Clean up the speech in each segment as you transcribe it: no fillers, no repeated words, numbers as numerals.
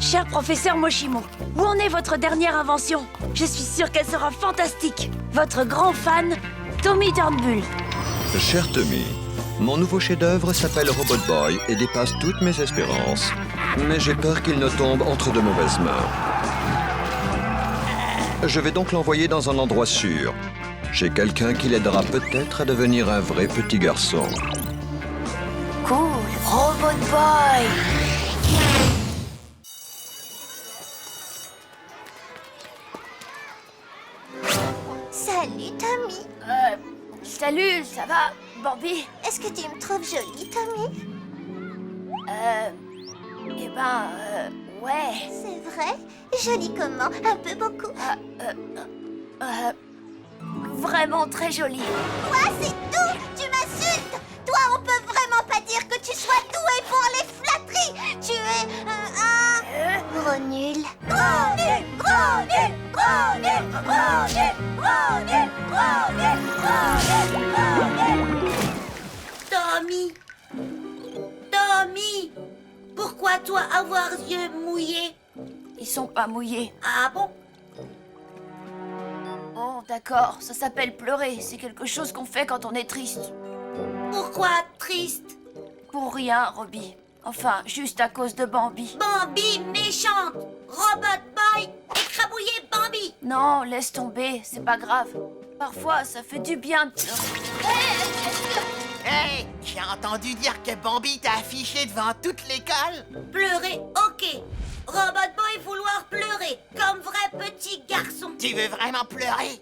Cher professeur Moshimo, où en est votre dernière invention? Je suis sûre qu'elle sera fantastique. Votre grand fan, Tommy Turnbull. Cher Tommy, mon nouveau chef-d'œuvre s'appelle Robot Boy et dépasse toutes mes espérances. Mais j'ai peur qu'il ne tombe entre de mauvaises mains. Je vais donc l'envoyer dans un endroit sûr. Chez quelqu'un qui l'aidera peut-être à devenir un vrai petit garçon. Cool, Robot Boy. Salut, Tommy. Salut, ça va, Bambi? Est-ce que tu me trouves jolie, Tommy? Ouais. C'est vrai? Jolie comment? Un peu beaucoup? Vraiment très jolie. Quoi, c'est tout? Tu m'insultes? Toi, on peut vraiment pas dire que tu sois doué pour les flatteries. Tu es un gros nul. Gros nul, gros nul, gros nul, gros nul, gros nul, gros nul, gros nul, gros nul. Tommy! Tommy! Pourquoi toi avoir yeux mouillés? Ils sont pas mouillés. Ah bon? Oh, d'accord, ça s'appelle pleurer. C'est quelque chose qu'on fait quand on est triste. Pourquoi triste? Pour rien, Robbie. Enfin, juste à cause de Bambi. Bambi méchante! Robot Boy! Écrabouillé Bambi! Non, laisse tomber, c'est pas grave. Parfois, ça fait du bien de Hey, j'ai entendu dire que Bambi t'a affiché devant toute l'école. Pleurer, ok. Robot Boy vouloir pleurer, comme vrai petit garçon. Tu veux vraiment pleurer?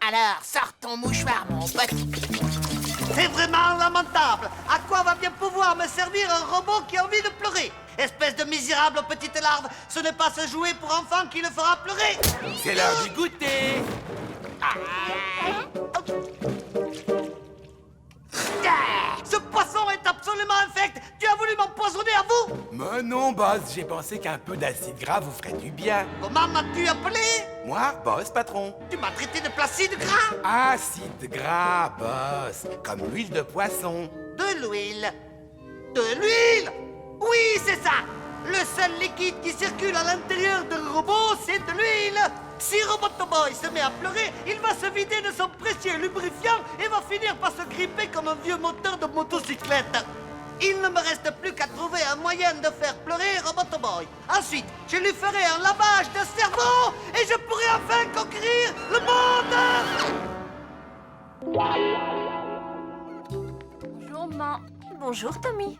Alors, sors ton mouchoir, mon pote. C'est vraiment lamentable. À quoi va bien pouvoir me servir un robot qui a envie de pleurer? Espèce de misérable petite larve, ce n'est pas ce jouet pour enfants qui le fera pleurer. C'est l'heure du goûter. Ce poisson est absolument infect. Tu as voulu m'empoisonner à vous? Mais non, boss, j'ai pensé qu'un peu d'acide gras vous ferait du bien. Comment m'as-tu appelé? Moi, boss, patron. Tu m'as traité de placide gras? Acide gras, boss, comme l'huile de poisson. De l'huile. De l'huile? Oui, c'est ça. Le seul liquide qui circule à l'intérieur d'un robot, c'est de l'huile. Si Robot Boy se met à pleurer, il va se vider de son précieux lubrifiant et va finir par se gripper comme un vieux moteur de motocyclette. Il ne me reste plus qu'à trouver un moyen de faire pleurer Robot Boy. Ensuite, je lui ferai un lavage de cerveau et je pourrai enfin conquérir le monde. Bonjour, maman. Bonjour Tommy.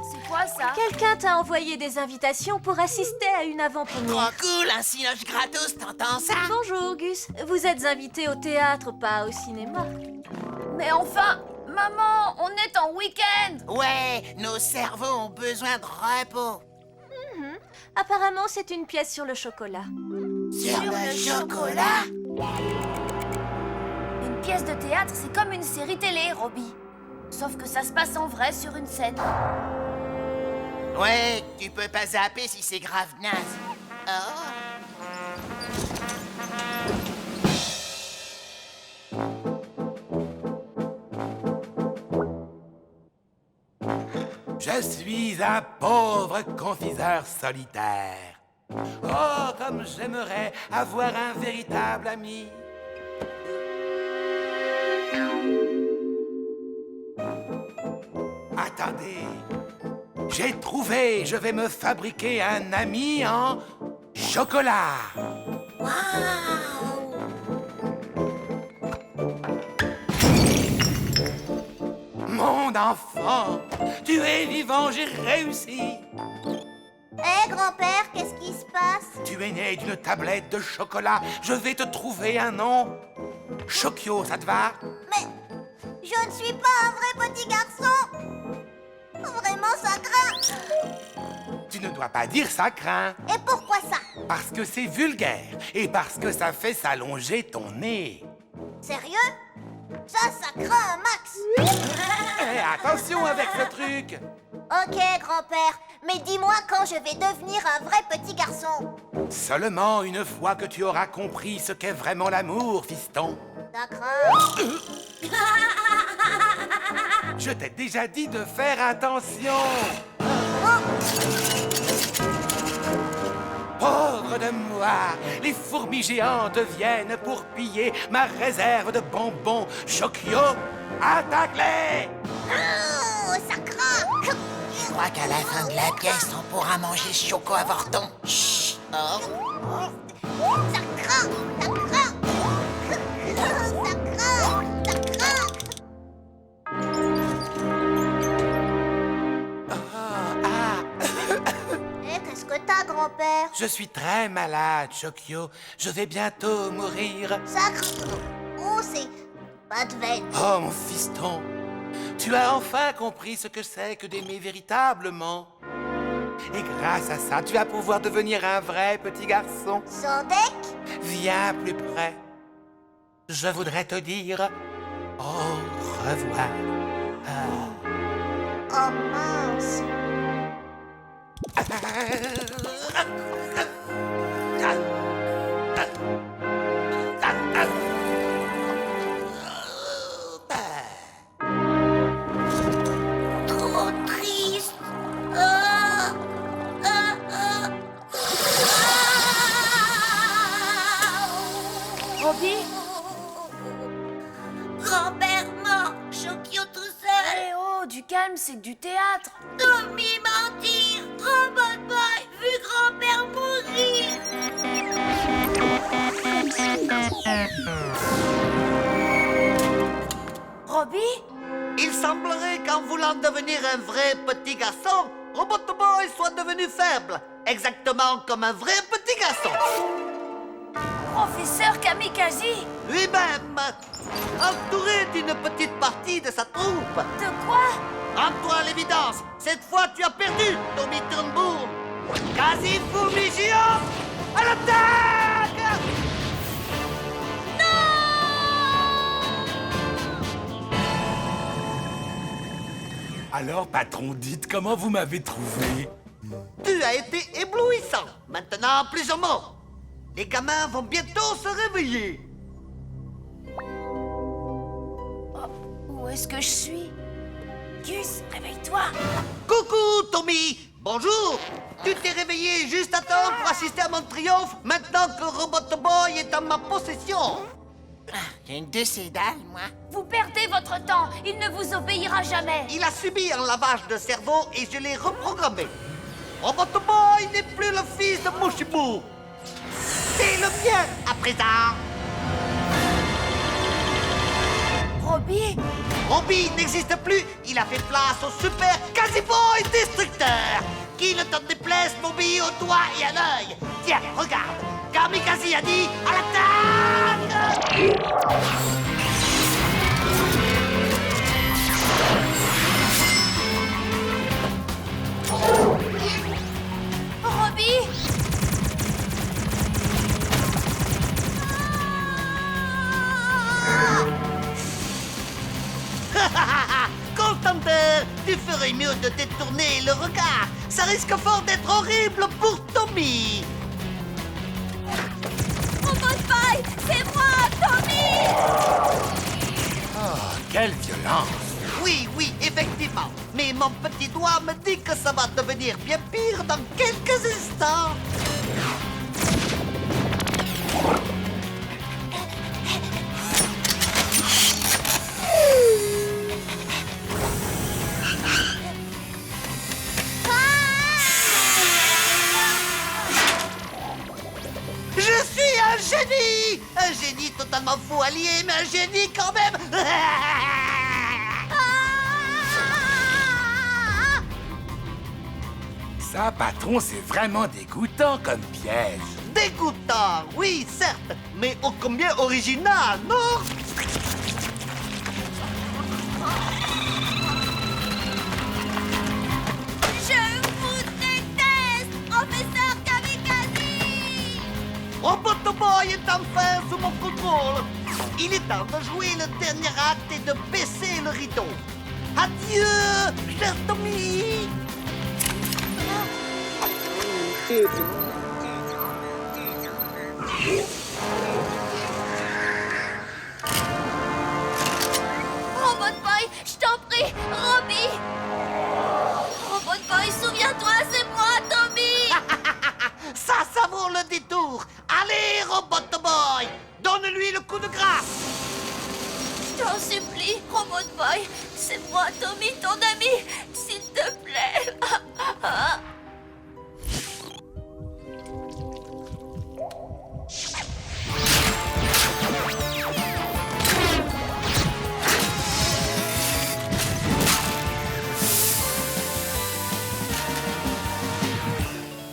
C'est quoi ça? Quelqu'un t'a envoyé des invitations pour assister à une Trop avant-première. cool, un cinoche gratos, t'entends ça? Bonjour Gus, vous êtes invité au théâtre, pas au cinéma. Mais enfin, maman, on est en week-end. Ouais, nos cerveaux ont besoin de repos. Apparemment, c'est une pièce sur le chocolat. Sur le chocolat? Une pièce de théâtre, c'est comme une série télé, Robbie. Sauf que ça se passe en vrai sur une scène. Ouais, tu peux pas zapper si c'est grave naze. Oh. Je suis un pauvre confiseur solitaire. Oh, comme j'aimerais avoir un véritable ami. Attendez, j'ai trouvé, je vais me fabriquer un ami en chocolat. Mon enfant, tu es vivant, j'ai réussi. Hé, grand-père, qu'est-ce qui se passe? Tu es né d'une tablette de chocolat. Je vais te trouver un nom. Chokio, ça te va? Mais je ne suis pas un vrai petit garçon. Vraiment, ça craint. Tu ne dois pas dire ça craint. Et pourquoi ça? Parce que c'est vulgaire et parce que ça fait s'allonger ton nez. Sérieux? Ça craint un max. Eh, attention avec ce truc. Ok, grand-père, mais dis-moi quand je vais devenir un vrai petit garçon. Seulement une fois que tu auras compris ce qu'est vraiment l'amour, fiston. Ça craint. Je t'ai déjà dit de faire attention. de moi. Les fourmis géantes viennent pour piller ma réserve de bonbons. Chokyo, attaque-les! Oh, ça craque. Je crois qu'à la fin de la pièce, on pourra manger Choco avorton. Chut! Oh. Ça craque, ça craque. Ça craque, ça craque. Qu'est-ce que t'as, grand-père? Je suis très malade, Chokyo. Je vais bientôt mourir. Sacre. Oh, c'est pas de veine. Oh, mon fiston, tu as enfin compris ce que c'est que d'aimer véritablement. Et grâce à ça, tu vas pouvoir devenir un vrai petit garçon. Sandek? Viens plus près. Je voudrais te dire au revoir. Oh mince. Trop triste. Robbie? Grand-père mort, Chokyo tout seul. Eh oh, du calme, c'est du théâtre. Tommy mentir. Robot Boy vu grand-père mourir. Robbie? Il semblerait qu'en voulant devenir un vrai petit garçon, Robot Boy soit devenu faible. Exactement comme un vrai petit garçon. Professeur Kamikaze? Lui-même, entouré d'une petite partie de sa troupe. De quoi? Rends-toi à l'évidence, cette fois tu as perdu, Tommy Turnbull. Quasi fourmi géant, à l'attaque! Alors, patron, dites comment vous m'avez trouvé. Tu as été éblouissant. Maintenant, plus un mot. Les gamins vont bientôt se réveiller. Où est-ce que je suis? Gus, réveille-toi. Coucou, Tommy. Bonjour. Tu t'es réveillé juste à temps pour assister à mon triomphe maintenant que Robot Boy est en ma possession. J'ai une de ces dalles, moi. Vous perdez votre temps. Il ne vous obéira jamais. Il a subi un lavage de cerveau et je l'ai reprogrammé. Robot Boy n'est plus le fils de Mushibu. C'est le mien à présent. Robbie? Robbie n'existe plus. Il a fait place au super Quasi-Boy Destructeur qui ne t'en déplaise m'obéit au doigt et à l'œil. Tiens, regarde. Kamikaze a dit à l'attaque! Robbie? Contenteur, tu ferais mieux de détourner le regard. Ça risque fort d'être horrible pour Tommy. Robot Boy, c'est moi, Tommy! Oh, quelle violence! Oui, effectivement. Mais mon petit doigt me dit que ça va devenir bien pire dans quelques instants. Je suis un génie! Un génie totalement fou allié, mais un génie quand même! Ça, patron, c'est vraiment dégoûtant comme piège. Dégoûtant, oui, certes, mais ô combien original, non? Je vous déteste, professeur Kamikaze. Robot Boy est enfin sous mon contrôle. Il est temps de jouer le dernier acte et de baisser le rideau. Adieu, cher Tommy! Robot Boy, je t'en prie, Robbie! Robot Boy, souviens-toi, c'est moi, Tommy! Ça vaut le détour! Boy, c'est moi, Tommy, ton ami. S'il te plaît.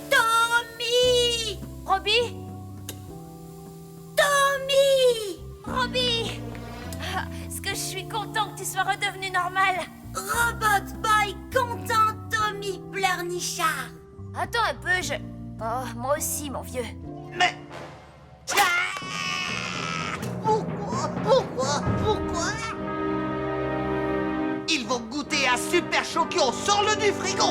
Tommy! Robbie? Tommy! Robbie! Ah, est-ce que je suis content que tu sois redevenu normal? Robot Boy content, Tommy pleurnichard. Attends un peu, je... Oh, moi aussi, mon vieux. Mais... Pourquoi Ils vont goûter à Super Chokyo, sors-le du frigo.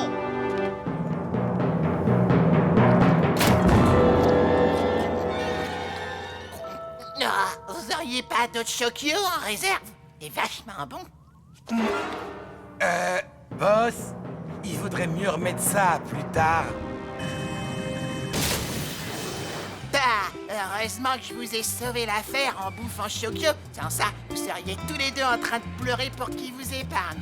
Vous auriez pas d'autres Chokyo en réserve? C'est vachement bon. Boss, il vaudrait mieux remettre ça plus tard. Heureusement que je vous ai sauvé l'affaire en bouffant Chokyo. Sans ça, vous seriez tous les deux en train de pleurer pour qu'il vous épargne.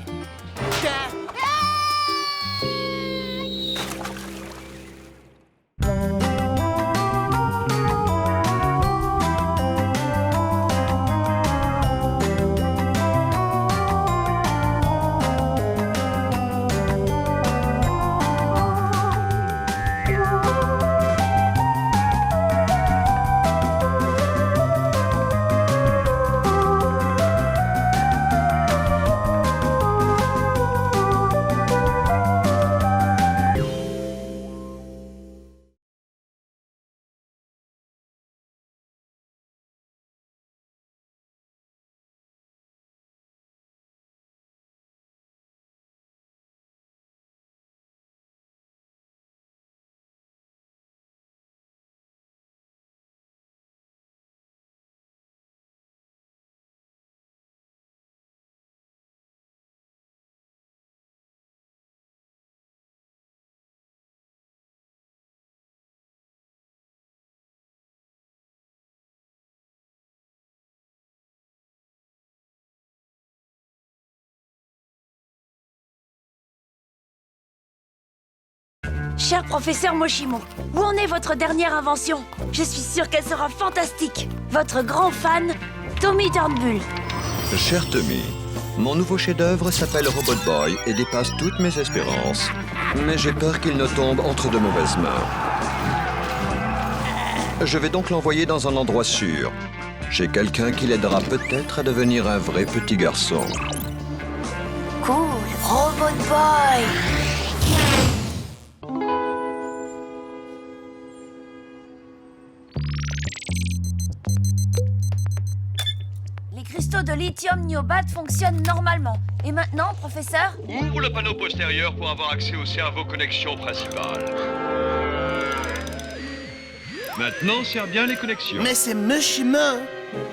Cher professeur Moshimo, où en est votre dernière invention? Je suis sûre qu'elle sera fantastique. Votre grand fan, Tommy Turnbull. Cher Tommy, mon nouveau chef-d'œuvre s'appelle Robot Boy et dépasse toutes mes espérances. Mais j'ai peur qu'il ne tombe entre de mauvaises mains. Je vais donc l'envoyer dans un endroit sûr. J'ai quelqu'un qui l'aidera peut-être à devenir un vrai petit garçon. Cool, Robot Boy. Les cristaux de lithium niobat fonctionnent normalement. Et maintenant, professeur? Ouvre le panneau postérieur pour avoir accès au cerveau connexion principale. Maintenant, serre bien les connexions. Mais c'est Moshimo.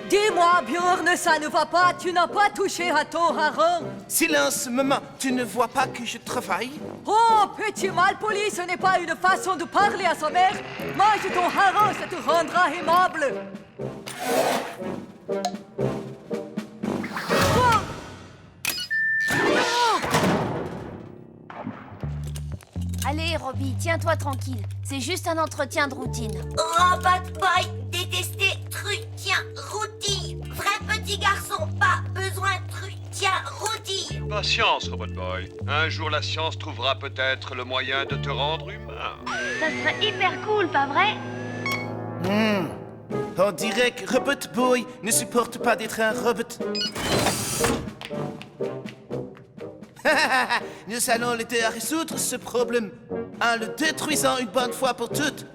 Dis-moi, Bjorn, ça ne va pas. Tu n'as pas touché à ton hareng. Silence, maman. Tu ne vois pas que je travaille? Oh, petit malpoli, ce n'est pas une façon de parler à sa mère. Mange ton hareng, ça te rendra aimable. Allez, Robbie, tiens-toi tranquille. C'est juste un entretien de routine. Robot Boy, détesté, truc, routine. Vrai petit garçon, pas besoin de truc, routine. Patience, Robot Boy. Un jour, la science trouvera peut-être le moyen de te rendre humain. Ça serait hyper cool, pas vrai? On dirait que Robot Boy ne supporte pas d'être un robot. Nous allons l'aider à résoudre ce problème en le détruisant une bonne fois pour toutes.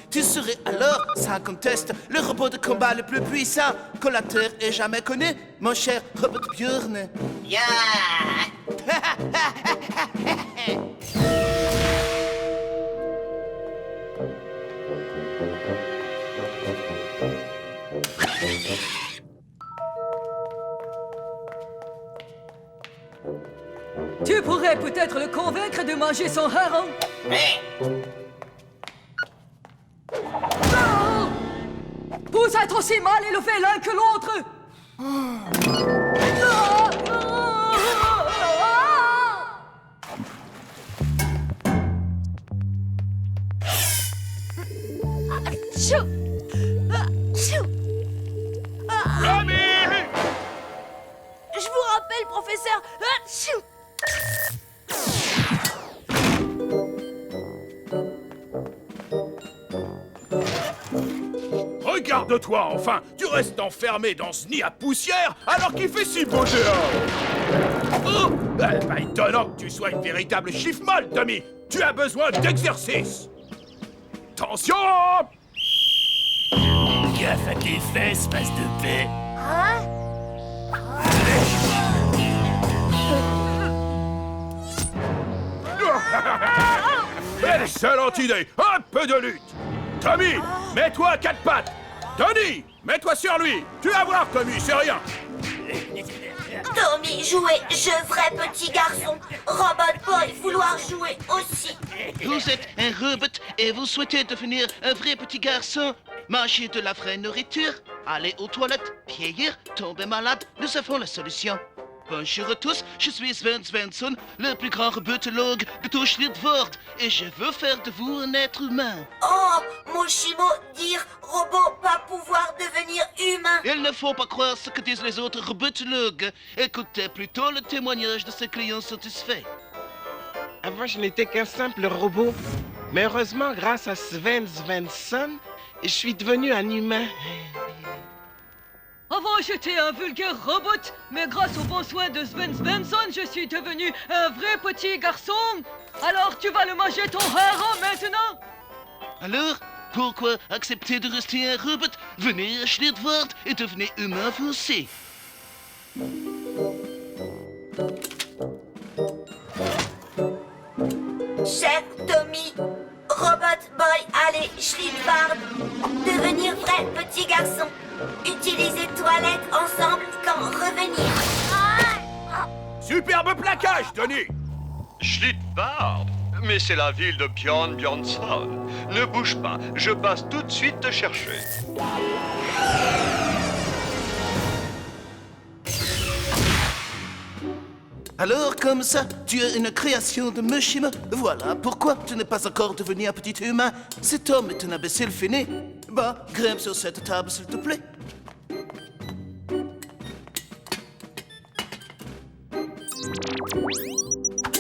Tu serais alors, sans conteste, le robot de combat le plus puissant que la Terre ait jamais connu, mon cher Robot Bjorn. Yeah. Tu pourrais peut-être le convaincre de manger son hareng. Non! Vous êtes aussi mal élevés l'un que l'autre. Chou. Chou. Tommy! Je vous rappelle, professeur. Chou. Regarde-toi enfin! Tu restes enfermé dans ce nid à poussière alors qu'il fait si beau dehors! Oh! Pas étonnant que tu sois une véritable chiffre-molle, Tommy! Tu as besoin d'exercice! Attention! Gaffe à tes fesses, face de paix. Excellente idée! Un peu de lutte! Tommy, mets-toi à quatre pattes! Tony, mets-toi sur lui! Tu vas voir, Tommy, c'est rien! Tommy jouer, je vrai petit garçon. Robot Boy vouloir jouer aussi. Vous êtes un robot et vous souhaitez devenir un vrai petit garçon. Manger de la vraie nourriture, aller aux toilettes, vieillir, tomber malade, nous avons la solution. Bonjour à tous, je suis Sven Svensson, le plus grand robotologue de tout Schlittvord, et je veux faire de vous un être humain. Oh, Moshimo, dire robot pas pouvoir devenir humain. Il ne faut pas croire ce que disent les autres robotologues. Écoutez plutôt le témoignage de ces clients satisfaits. Avant, je n'étais qu'un simple robot. Mais heureusement, grâce à Sven Svensson, je suis devenu un humain. Avant, j'étais un vulgaire robot, mais grâce aux bons soins de Sven Svensson, je suis devenu un vrai petit garçon. Alors, tu vas le manger ton hareng maintenant? Alors, pourquoi accepter de rester un robot? Venez à Schlittvord et devenez humain vous aussi. Cher Tommy, Robot Boy, allez, Schlittvord, devenir vrai petit garçon. Utiliser toilettes ensemble quand revenir. Superbe plaquage, Tony! Schlittvard? Mais c'est la ville de Bjorn Bjornsson. Ne bouge pas, je passe tout de suite te chercher. Alors, comme ça, tu es une création de Moshimo. Voilà pourquoi tu n'es pas encore devenu un petit humain. Cet homme est un imbécile fini. Bah, grimpe sur cette table, s'il te plaît.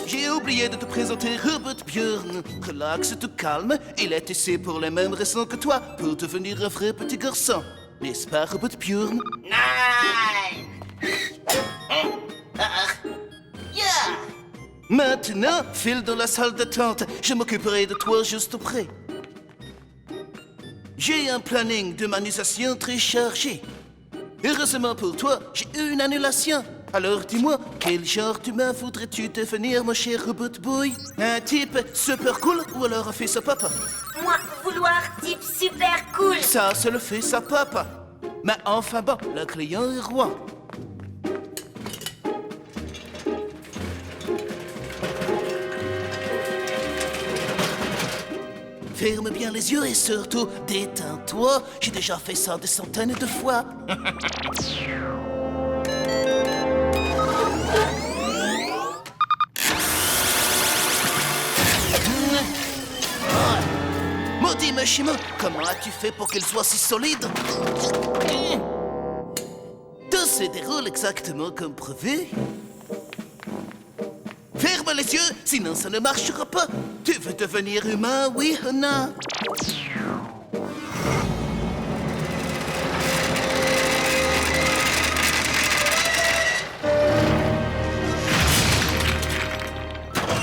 J'ai oublié de te présenter Robot Björn. Relax, te calme. Il est ici pour les mêmes raisons que toi, pour devenir un vrai petit garçon. N'est-ce pas, Robot Björn? Maintenant, file dans la salle d'attente. Je m'occuperai de toi juste après. J'ai un planning d'humanisation très chargé. Heureusement pour toi, j'ai eu une annulation. Alors dis-moi, quel genre d'humain voudrais-tu devenir, mon cher Robot Boy? Un type super cool ou alors un fils à papa? Moi, vouloir type super cool. Ça, c'est le fils à papa. Mais enfin bon, le client est roi. Ferme bien les yeux et surtout, détends-toi. J'ai déjà fait ça des centaines de fois. Maudit Moshimo, comment as-tu fait pour qu'elle soit si solide? Tout se déroule exactement comme prévu. Ferme les yeux, sinon ça ne marchera pas. Tu veux devenir humain, oui ou non?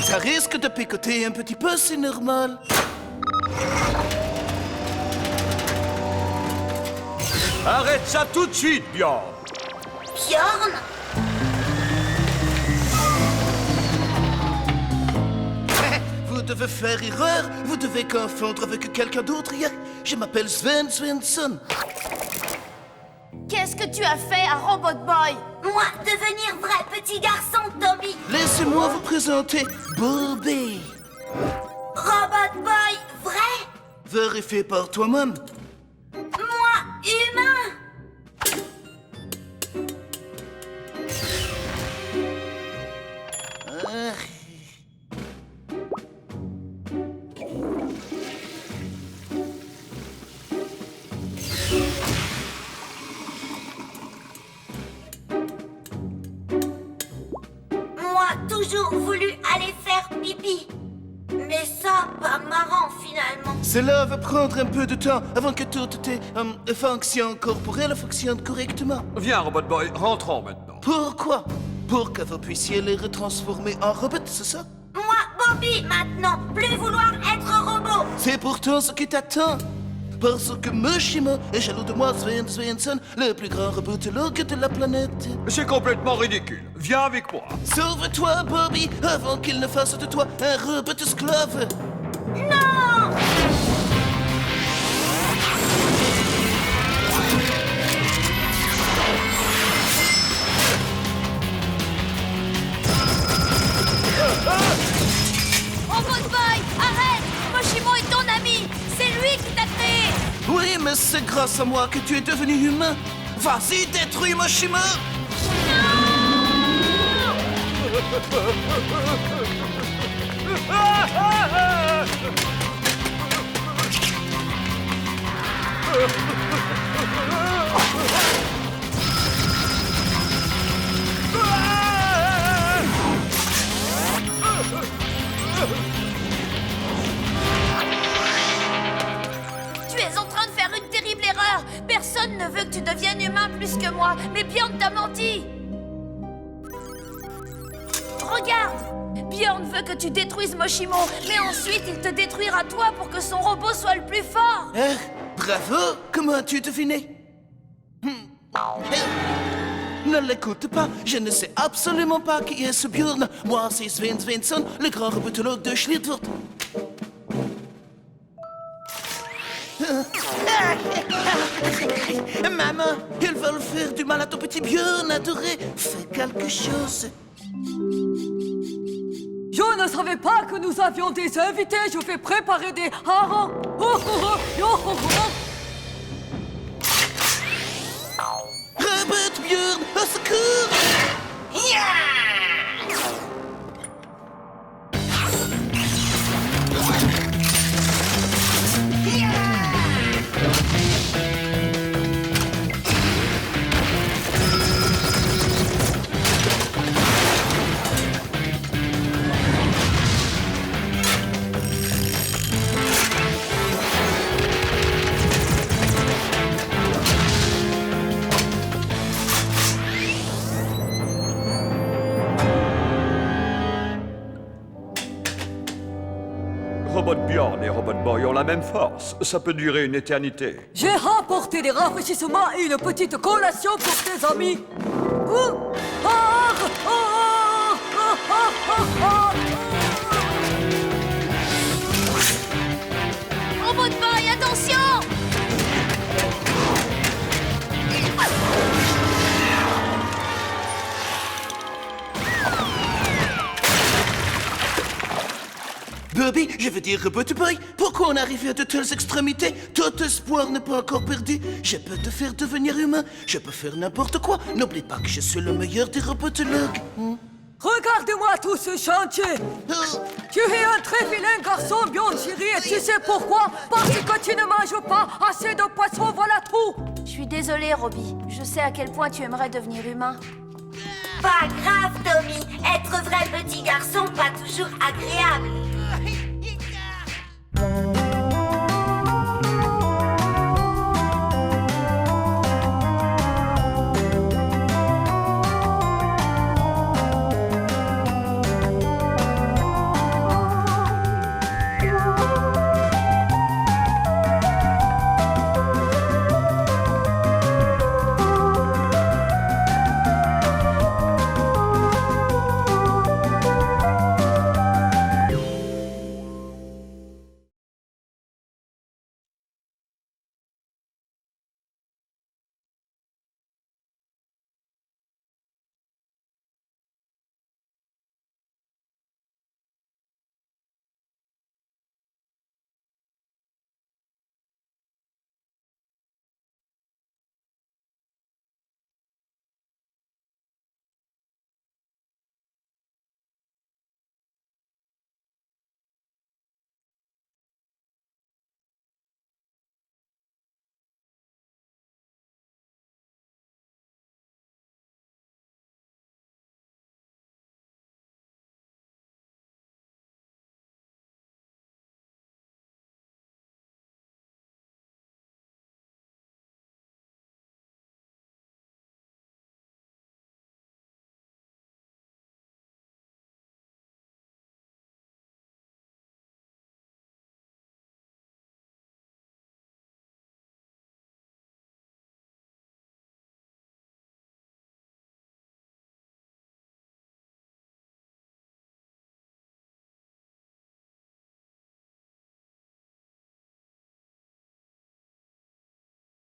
Ça risque de picoter un petit peu, c'est normal. Arrête ça tout de suite, Bjorn! Bjorn? Vous devez faire erreur, vous devez confondre avec quelqu'un d'autre. Je m'appelle Sven Svensson. Qu'est-ce que tu as fait à Robot Boy? Moi, devenir vrai petit garçon, Tommy. Laissez-moi vous présenter Bobby. Robot Boy, vrai? Vérifie par toi-même. Moi, humain. Cela va prendre un peu de temps avant que toutes tes fonctions corporelles fonctionnent correctement. Viens, Robot Boy, rentrons maintenant. Pourquoi? Pour que vous puissiez les retransformer en robots, c'est ça? Moi, Bobby, maintenant, plus vouloir être robot. C'est pourtant ce qui t'attend. Parce que Moshimo est jaloux de moi, Sven Svensson, le plus grand robotologue de la planète. C'est complètement ridicule. Viens avec moi. Sauve-toi, Bobby, avant qu'il ne fasse de toi un robot esclave. Non! Robot Boy, arrête! Moshimo est ton ami! C'est lui qui t'a créé! Oui, mais c'est grâce à moi que tu es devenu humain. Vas-y, détruis Moshimo! Tu es en train de faire une terrible erreur! Personne ne veut que tu deviennes humain plus que moi, mais Bjorn t'a menti! Regarde! Bjorn veut que tu détruises Moshimo, mais ensuite il te détruira toi pour que son robot soit le plus fort! Bravo! Comment as-tu deviné? Ne l'écoute pas, je ne sais absolument pas qui est ce Bjorn. Moi, c'est Sven Svensson, le grand robotologue de Schlitwort. Maman, ils veulent faire du mal à ton petit Bjorn adoré. Fais quelque chose. Je ne savais pas que nous avions des invités. Je vais préparer des harengs. Oh, oh, oh, oh, oh, oh. Robot Bjorn, au secours! Robot Bjorn et Robot Boy ont la même force. Ça peut durer une éternité. J'ai rapporté des rafraîchissements et une petite collation pour tes amis. Robot Boy, attention! Bobby, je veux dire Robot Boy, pourquoi on arrive à de telles extrémités? Tout espoir n'est pas encore perdu. Je peux te faire devenir humain, je peux faire n'importe quoi. N'oublie pas que je suis le meilleur des robotologues. Regarde-moi tout ce chantier. Tu es un très vilain garçon, Bjorn Chéri, et tu sais pourquoi? Parce que tu ne manges pas assez de poissons, voilà tout. Je suis désolée, Robbie. Je sais à quel point tu aimerais devenir humain. Pas grave, Tommy. Être vrai petit garçon, pas toujours agréable.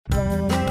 Bye.